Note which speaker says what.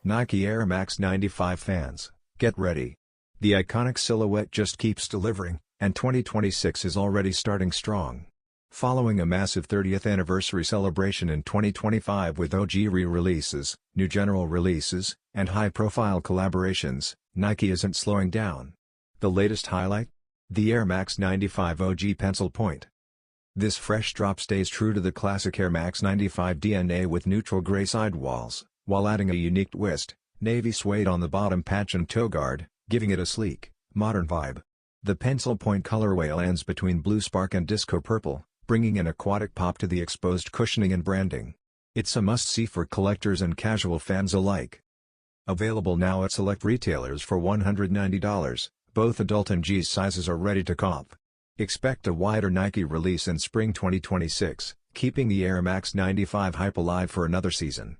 Speaker 1: Nike Air Max 95 fans, get ready. The iconic silhouette just keeps delivering, and 2026 is already starting strong. Following a massive 30th anniversary celebration in 2025 with OG re-releases, new general releases, and high-profile collaborations, Nike isn't slowing down. The latest highlight? The Air Max 95 OG Pencil Point. This fresh drop stays true to the classic Air Max 95 DNA with neutral gray sidewalls, while adding a unique twist, navy suede on the bottom patch and toe guard, giving it a sleek, modern vibe. The Pencil Point colorway lands between blue spark and disco purple, bringing an aquatic pop to the exposed cushioning and branding. It's a must-see for collectors and casual fans alike. Available now at select retailers for $190, both adult and G's sizes are ready to cop. Expect a wider Nike release in spring 2026, keeping the Air Max 95 hype alive for another season.